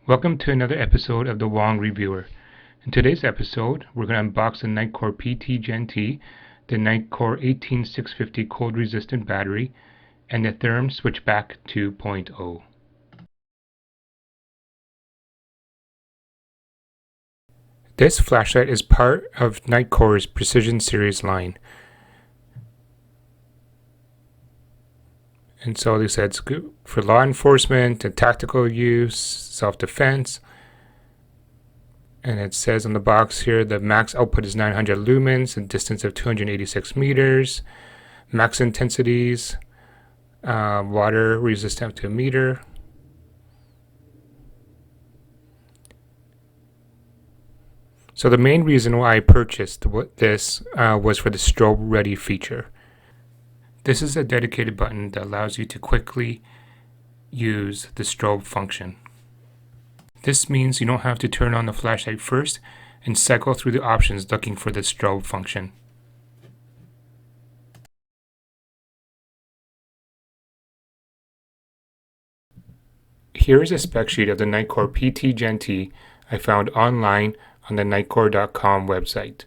Welcome to another episode of the Wong Reviewer. In today's episode, we're going to unbox the Nitecore P10GT, the Nitecore 18650 cold resistant battery, and the Thyrm Switchback 2.0. This flashlight is part of Nitecore's Precision Series line. And so they said it's good for law enforcement and tactical use, self-defense. And it says on the box here the max output is 900 lumens, a distance of 286 meters, max intensities, water resistant up to a meter. So the main reason why I purchased this was for the strobe ready feature. This is a dedicated button that allows you to quickly use the strobe function. This means you don't have to turn on the flashlight first and cycle through the options looking for the strobe function. Here is a spec sheet of the Nitecore P10GT I found online on the Nitecore.com website.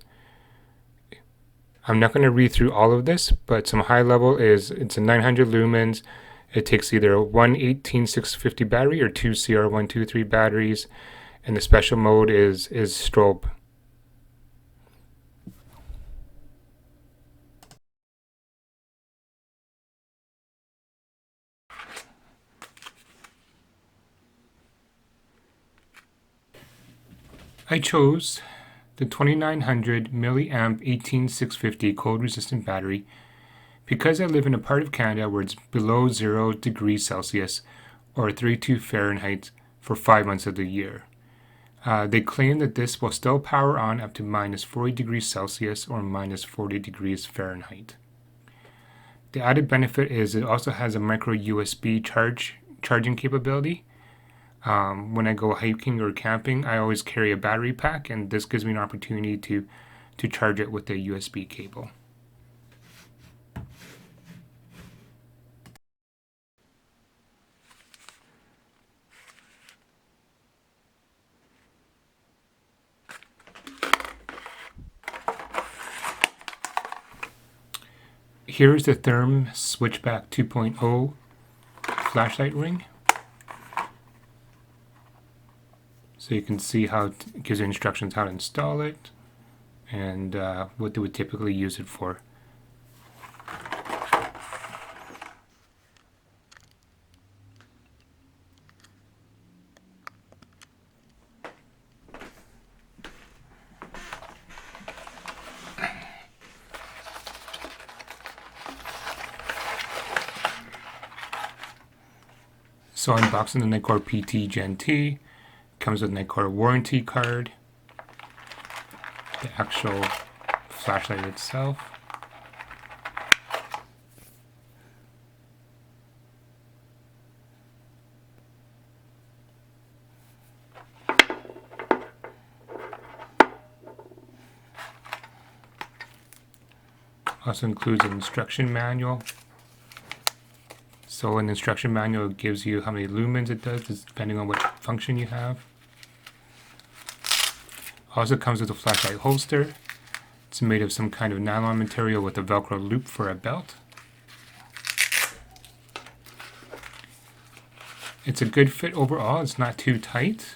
I'm not going to read through all of this, but some high level is it's a 900 lumens. It takes either one 18650 battery or two CR123 batteries, and the special mode is strobe. I chose the 2900 milliamp 18650 cold resistant battery because I live in a part of Canada where it's below 0 degrees Celsius or 32 Fahrenheit for 5 months of the year. They claim that this will still power on up to minus 40 degrees Celsius or minus 40 degrees Fahrenheit. The added benefit is it also has a micro USB charging capability. When I go hiking or camping, I always carry a battery pack, and this gives me an opportunity to charge it with a USB cable. Here is the Thyrm Switchback 2.0 flashlight ring. So you can see how it gives you instructions how to install it and what they would typically use it for. So unboxing the Nitecore P10GT. Comes with Nitecore warranty card, the actual flashlight itself, also includes an instruction manual. So in the instruction manual it gives you how many lumens it does depending on what function you have. Also comes with a flashlight holster. It's made of some kind of nylon material with a Velcro loop for a belt. It's a good fit overall. It's not too tight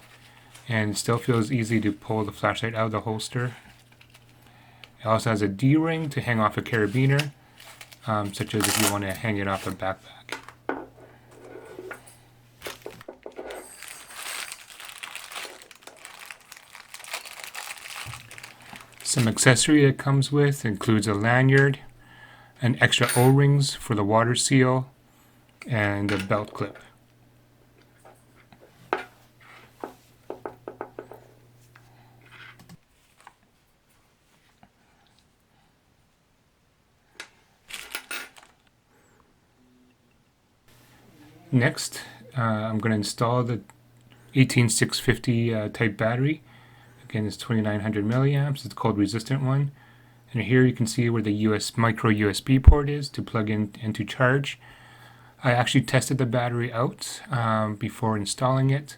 and it still feels easy to pull the flashlight out of the holster. It also has a D-ring to hang off a carabiner, such as if you want to hang it off a backpack. Some accessory it comes with includes a lanyard, an extra O-rings for the water seal, and a belt clip. Next, I'm going to install the 18650 type battery. Again, it's 2900 milliamps. It's a cold resistant one. And here you can see where the micro USB port is to plug in and to charge. I actually tested the battery out before installing it,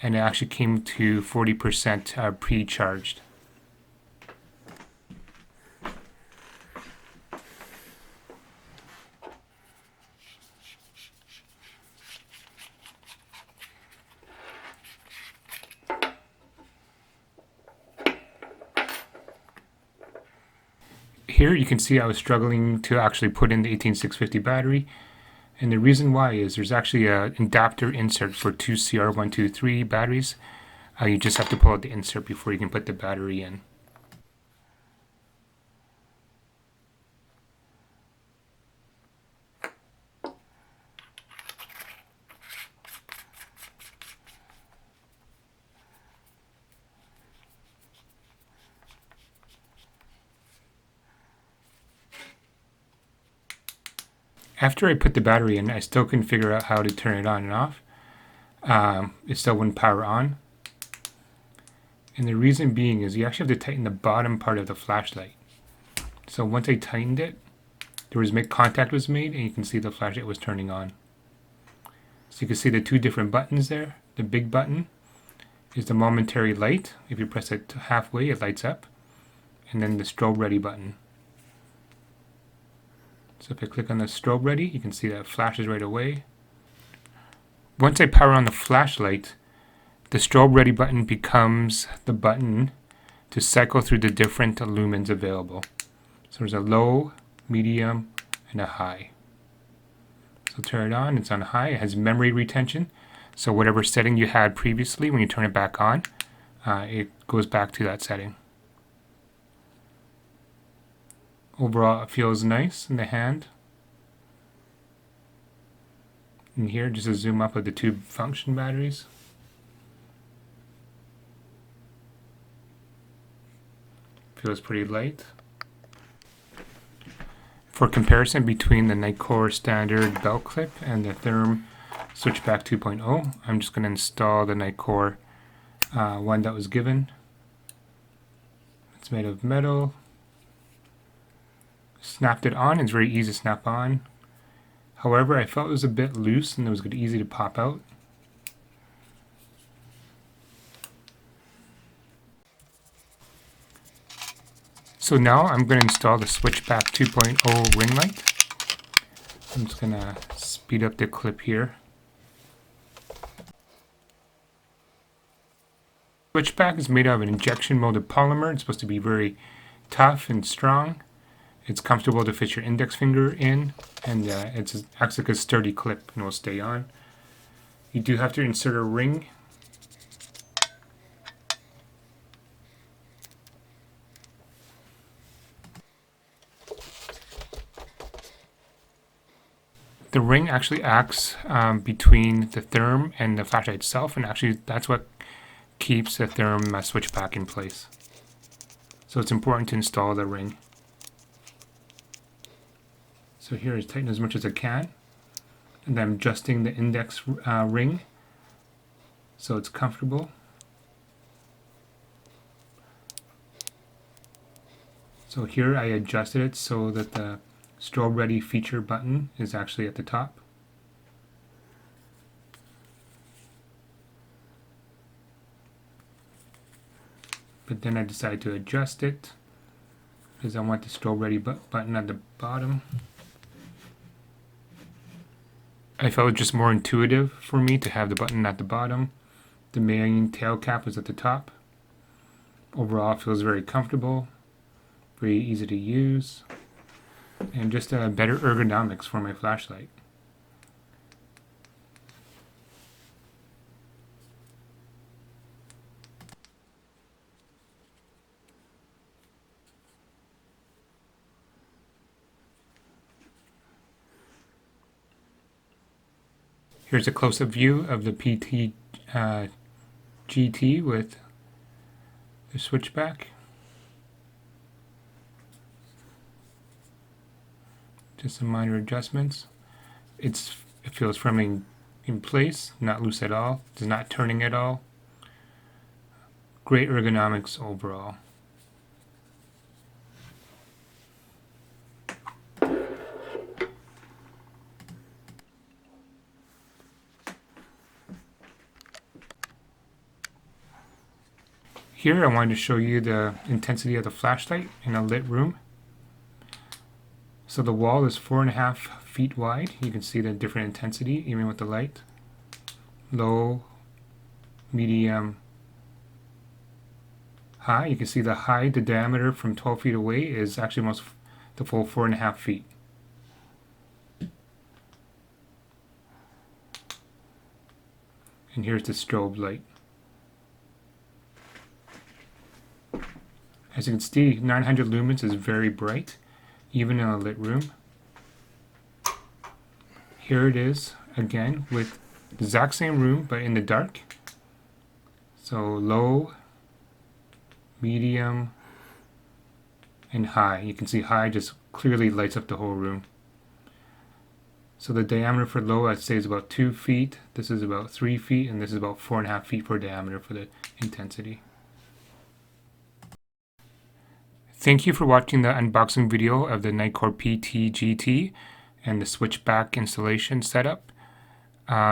and it actually came to 40% pre-charged. Here you can see I was struggling to actually put in the 18650 battery, and the reason why is there's actually an adapter insert for two CR123 batteries. You just have to pull out the insert before you can put the battery in. After I put the battery in, I still couldn't figure out how to turn it on and off. It still wouldn't power on. And the reason being is you actually have to tighten the bottom part of the flashlight. So once I tightened it, there was contact was made, and you can see the flashlight was turning on. So you can see the two different buttons there. The big button is the momentary light. If you press it halfway, it lights up. And then the strobe ready button. So if I click on the strobe ready, you can see that it flashes right away. Once I power on the flashlight, the strobe ready button becomes the button to cycle through the different lumens available. So there's a low, medium, and a high. So turn it on, it's on high, it has memory retention. So whatever setting you had previously, when you turn it back on, it goes back to that setting. Overall, it feels nice in the hand. And here, just a zoom up of the two function batteries. Feels pretty light. For comparison between the Nitecore standard belt clip and the Thyrm Switchback 2.0, I'm just going to install the Nitecore one that was given. It's made of metal. Snapped it on, it's very easy to snap on. However, I felt it was a bit loose and it was easy to pop out. So now I'm going to install the Switchback 2.0 ring light. I'm just going to speed up the clip here. Switchback is made out of an injection molded polymer. It's supposed to be very tough and strong. It's comfortable to fit your index finger in, and it acts like a sturdy clip and will stay on. You do have to insert a ring. The ring actually acts between the Thyrm and the flashlight itself, and actually that's what keeps the Thyrm switchback in place. So it's important to install the ring. So here is tighten as much as I can, and then I'm adjusting the index ring so it's comfortable. So here I adjusted it so that the strobe ready feature button is actually at the top. But then I decided to adjust it because I want the strobe ready button at the bottom. I felt it just more intuitive for me to have the button at the bottom. The main tail cap is at the top. Overall, it feels very comfortable, very easy to use, and just a better ergonomics for my flashlight. Here's a close-up view of the P10GT with the switchback. Just some minor adjustments. It feels firmly in place, not loose at all, it's not turning at all. Great ergonomics overall. Here I wanted to show you the intensity of the flashlight in a lit room. So the wall is 4.5 feet wide. You can see the different intensity even with the light. Low, medium, high. You can see the high, the diameter from 12 feet away is actually almost the full 4.5 feet. And here's the strobe light. As you can see, 900 lumens is very bright, even in a lit room. Here it is again with the exact same room but in the dark. So low, medium, and high. You can see high just clearly lights up the whole room. So the diameter for low, I'd say, is about 2 feet. This is about 3 feet, and this is about 4.5 feet per diameter for the intensity. Thank you for watching the unboxing video of the Nitecore P10GT and the switchback installation setup.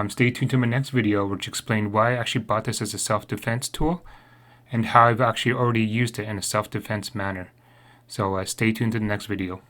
Stay tuned to my next video, which explains why I actually bought this as a self-defense tool and how I've actually already used it in a self-defense manner. So stay tuned to the next video.